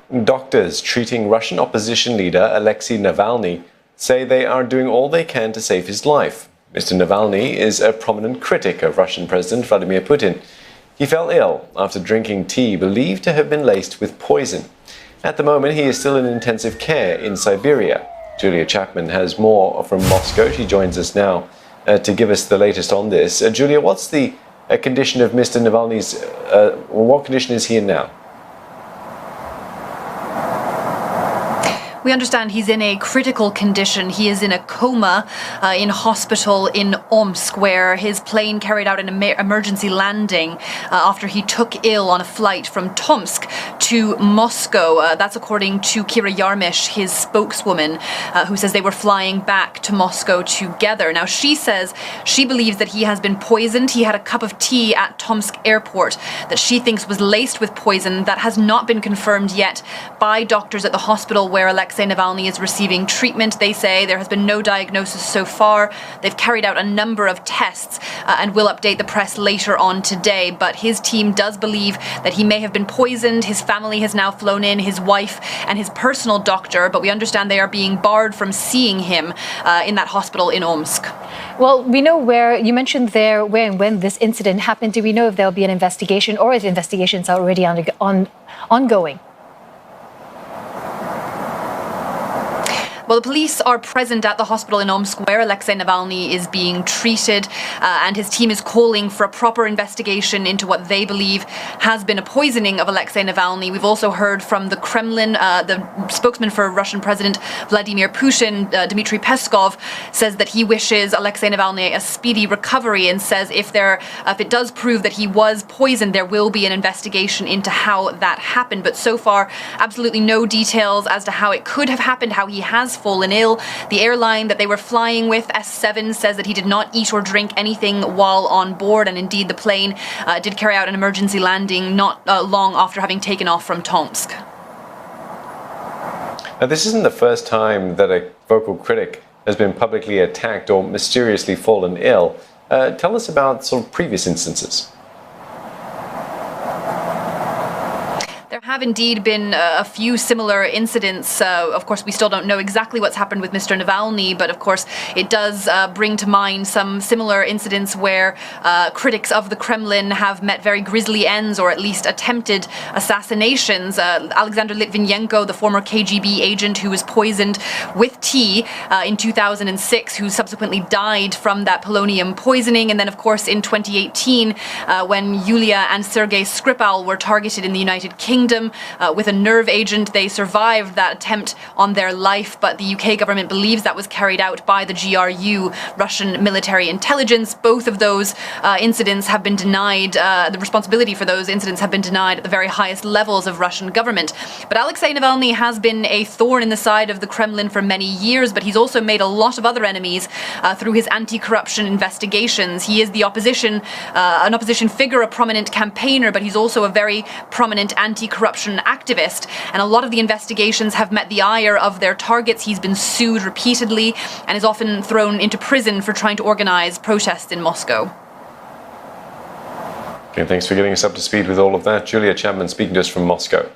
Doctors treating Russian opposition leader Alexei Navalny say they are doing all they can to save his life. Mr. Navalny is a prominent critic of Russian President Vladimir Putin. He fell ill after drinking tea believed to have been laced with poison. At the moment, he is still in intensive care in Siberia. Julia Chapman has more from Moscow. She joins us now to give us the latest on this. Julia, what's the condition of Mr. Navalny's, what condition is he in now? We understand he's in a critical condition. He is in a coma in hospital in Omsk, where his plane carried out an emergency landing after he took ill on a flight from Tomsk to Moscow. That's according to Kira Yarmish, his spokeswoman, who says they were flying back to Moscow together. Now, she says she believes that he has been poisoned. He had a cup of tea at Tomsk airport that she thinks was laced with poison. That has not been confirmed yet by doctors at the hospital where Alexei Navalny is receiving treatment. They say there has been no diagnosis so far. They've carried out a number of tests and will update the press later on today. But his team does believe that he may have been poisoned. His family has now flown in, his wife and his personal doctor, but we understand they are being barred from seeing him in that hospital in Omsk. Well, we know where, you mentioned there where and when this incident happened. Do we know if there'll be an investigation or if investigations are already ongoing? Well, the police are present at the hospital in Omsk where Alexei Navalny is being treated, and his team is calling for a proper investigation into what they believe has been a poisoning of Alexei Navalny. We've also heard from the Kremlin, the spokesman for Russian President Vladimir Putin, Dmitry Peskov, says that he wishes Alexei Navalny a speedy recovery and says if it does prove that he was poisoned, there will be an investigation into how that happened. But so far, absolutely no details as to how it could have happened, how he has fallen ill. The airline that they were flying with, S7, says that he did not eat or drink anything while on board, and indeed the plane did carry out an emergency landing not long after having taken off from Tomsk. Now, this isn't the first time that a vocal critic has been publicly attacked or mysteriously fallen ill. Tell us about sort of previous instances. There have indeed been a few similar incidents. Of course, we still don't know exactly what's happened with Mr. Navalny, but of course, it does bring to mind some similar incidents where critics of the Kremlin have met very grisly ends, or at least attempted assassinations. Alexander Litvinenko, the former KGB agent who was poisoned with tea in 2006, who subsequently died from that polonium poisoning. And then, of course, in 2018, when Yulia and Sergei Skripal were targeted in the United Kingdom with a nerve agent, they survived that attempt on their life, but the UK government believes that was carried out by the GRU, Russian military intelligence. Both of those incidents have been denied. The responsibility for those incidents have been denied at the very highest levels of Russian government. But Alexei Navalny has been a thorn in the side of the Kremlin for many years, but he's also made a lot of other enemies through his anti-corruption investigations. He is the opposition, an opposition figure, a prominent campaigner, but he's also a very prominent anti-corruption activist, and a lot of the investigations have met the ire of their targets. He's been sued repeatedly and is often thrown into prison for trying to organize protests in Moscow. Okay, thanks for getting us up to speed with all of that. Julia Chapman speaking to us from Moscow.